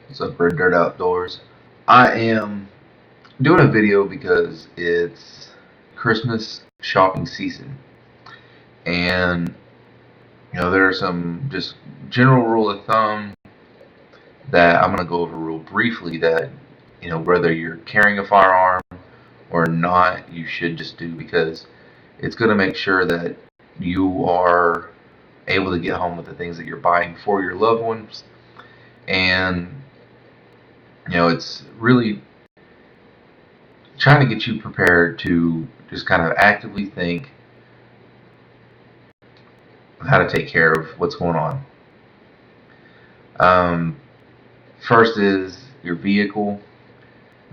What's up, Red Dirt Outdoors? I am doing a video because it's Christmas shopping season, and there are some just general rule of thumb that I'm going to go over real briefly. That whether you're carrying a firearm or not, you should just do because it's going to make sure that you are able to get home with the things that you're buying for your loved ones, and it's really trying to get you prepared to just kind of actively think of how to take care of what's going on. Um, First is your vehicle.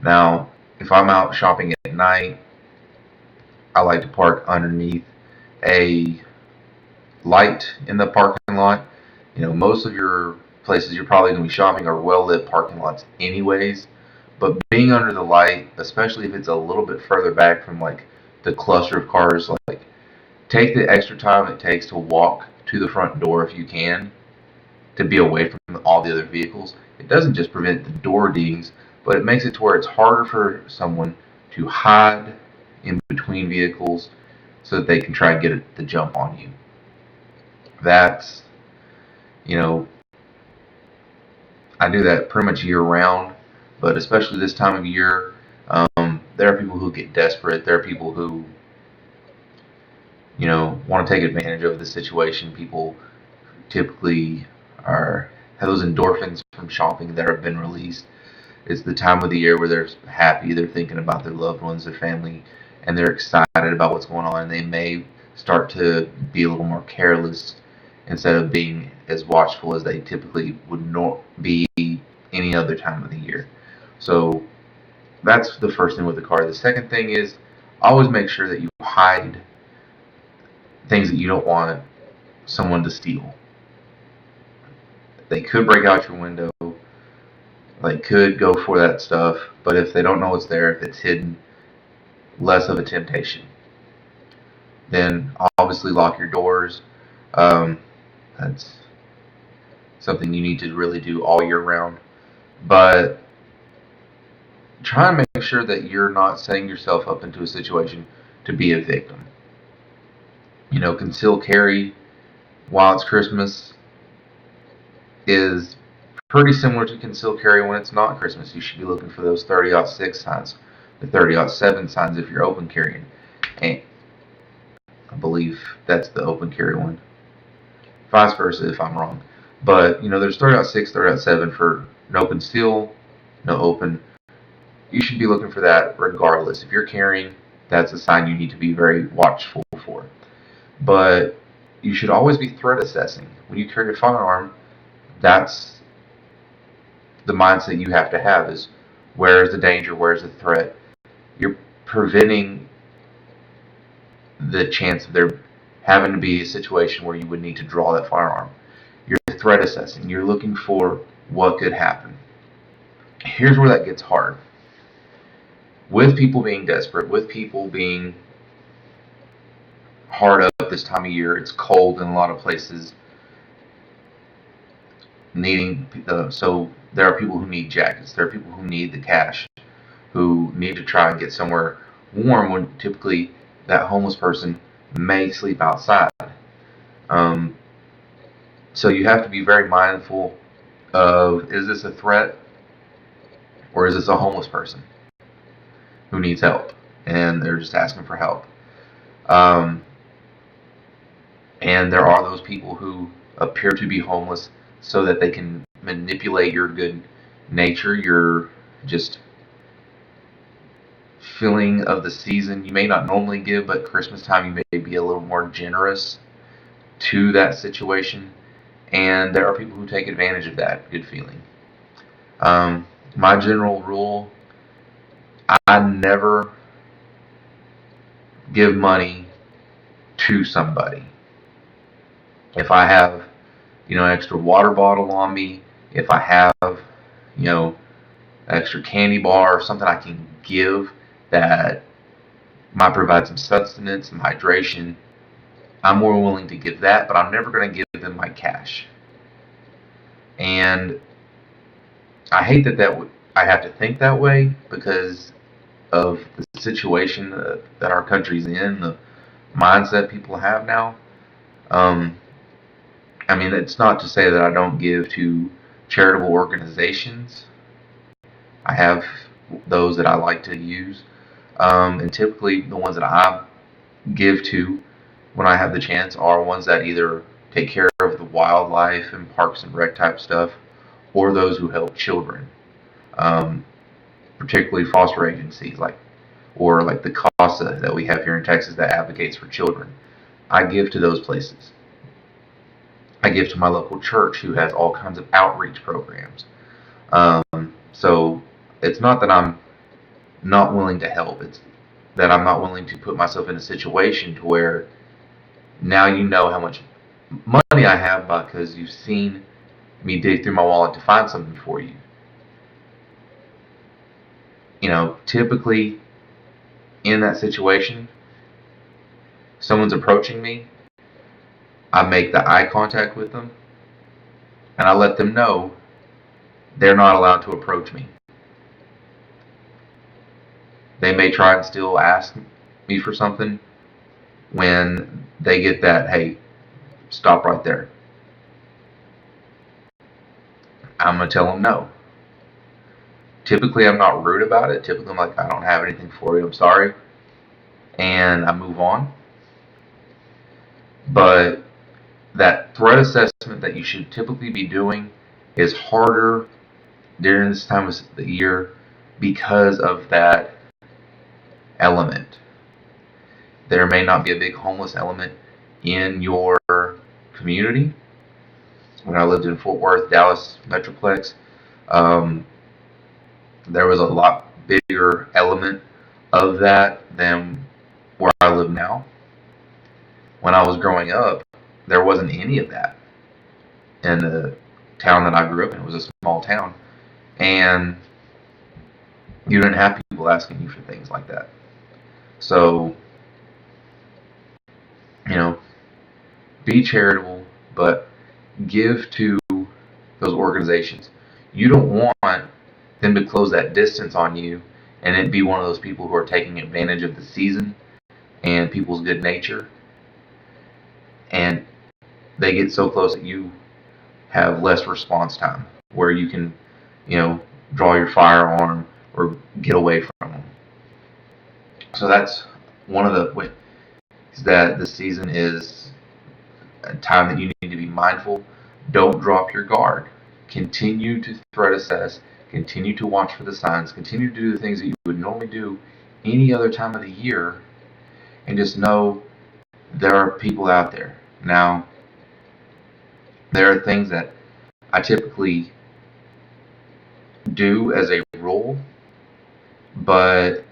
Now, if I'm out shopping at night, I like to park underneath a light in the parking lot. Most of your places you're probably going to be shopping are well lit parking lots, anyways. But being under the light, especially if it's a little bit further back from like the cluster of cars, like take the extra time it takes to walk to the front door if you can, to be away from all the other vehicles. It doesn't just prevent the door dings, but it makes it to where it's harder for someone to hide in between vehicles so that they can try and get the jump on you. That's, you know, I do that pretty much year round, but especially this time of year, there are people who get desperate. There are people who, want to take advantage of the situation. People typically are have those endorphins from shopping that have been released. It's the time of the year where they're happy, they're thinking about their loved ones, their family, and they're excited about what's going on. And they may start to be a little more careless instead of being as watchful as they typically would not be any other time of the year. So that's the first thing with the car. The second thing is always make sure that you hide things that you don't want someone to steal. They could break out your window. They could go for that stuff, but if they don't know it's there, if it's hidden, less of a temptation. Then obviously lock your doors. That's something you need to really do all year round. But try and make sure that you're not setting yourself up into a situation to be a victim. Conceal carry while it's Christmas is pretty similar to concealed carry when it's not Christmas. You should be looking for those 30-06 signs, the 30-07 signs if you're open carrying. And I believe that's the open carry one. Vice versa if I'm wrong. But, there's 30-06, 30-07 for no conceal, no open. You should be looking for that regardless. If you're carrying, that's a sign you need to be very watchful for. But you should always be threat assessing. When you carry a firearm, that's the mindset you have to have is where is the danger, where is the threat. You're preventing the chance of there having to be a situation where you would need to draw that firearm. You're threat assessing. You're looking for what could happen. Here's where that gets hard. With people being desperate, with people being hard up this time of year, it's cold in a lot of places. So there are people who need jackets. There are people who need the cash, who need to try and get somewhere warm when typically that homeless person may sleep outside. Um, so you have to be very mindful of, is this a threat or is this a homeless person who needs help and they're just asking for help? And there are those people who appear to be homeless so that they can manipulate your good nature, your just feeling of the season. You may not normally give, but Christmas time you may be a little more generous to that situation. And there are people who take advantage of that good feeling. My general rule, I never give money to somebody. If I have, an extra water bottle on me, if I have, an extra candy bar or something I can give that might provide some sustenance, some hydration, I'm more willing to give that, but I'm never going to give them my cash. And I hate that I have to think that way because of the situation that our country's in, the mindset people have now. Um, I mean, it's not to say that I don't give to charitable organizations. I have those that I like to use, and typically the ones that I give to when I have the chance are ones that either take care of the wildlife and parks and rec type stuff, or those who help children, um, particularly foster agencies like the CASA that we have here in Texas that advocates for children. I give to those places. I give to my local church who has all kinds of outreach programs. So it's not that I'm not willing to help. It's that I'm not willing to put myself in a situation to where now you know how much money I have because you've seen me dig through my wallet to find something for you. Typically in that situation, someone's approaching me, I make the eye contact with them, and I let them know they're not allowed to approach me. They may try and still ask me for something when they get that, hey, stop right there. I'm going to tell them no. Typically, I'm not rude about it. Typically, I'm like, I don't have anything for you. I'm sorry. And I move on. But that threat assessment that you should typically be doing is harder during this time of the year because of that element. There may not be a big homeless element in your community. When I lived in Fort Worth, Dallas Metroplex, um, there was a lot bigger element of that than where I live now. When I was growing up, there wasn't any of that in the town that I grew up in. It was a small town, and you didn't have people asking you for things like that. So, you know, be charitable, but give to those organizations. You don't want them to close that distance on you and it be one of those people who are taking advantage of the season and people's good nature, and they get so close that you have less response time where you can, you know, draw your firearm or get away from them. So that's one of the ways that the season is a time that you need to be mindful. Don't drop your guard. Continue to threat assess. Continue to watch for the signs. Continue to do the things that you would normally do any other time of the year. And just know there are people out there. Now, there are things that I typically do as a rule, but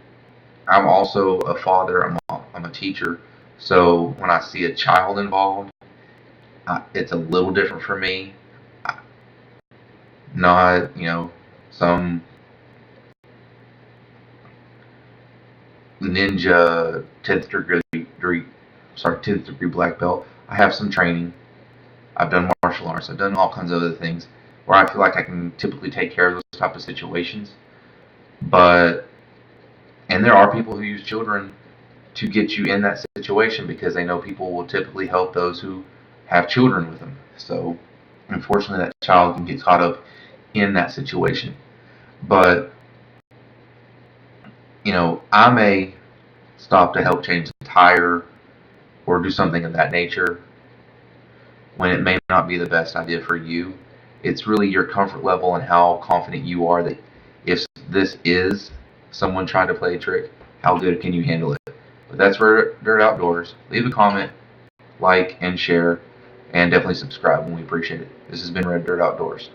I'm also a father. I'm a teacher. So when I see a child involved, it's a little different for me. Not, some ninja 10th degree black belt. I have some training. I've done martial arts. I've done all kinds of other things where I feel like I can typically take care of those type of situations. But and there are people who use children to get you in that situation because they know people will typically help those who have children with them. So unfortunately, that child can get caught up in that situation. But I may stop to help change the tire or do something of that nature when it may not be the best idea for you. It's really your comfort level and how confident you are that if this is someone trying to play a trick, how good can you handle it? But that's for Dirt Outdoors. Leave a comment, like, and share, and definitely subscribe when we appreciate it. This has been Red Dirt Outdoors.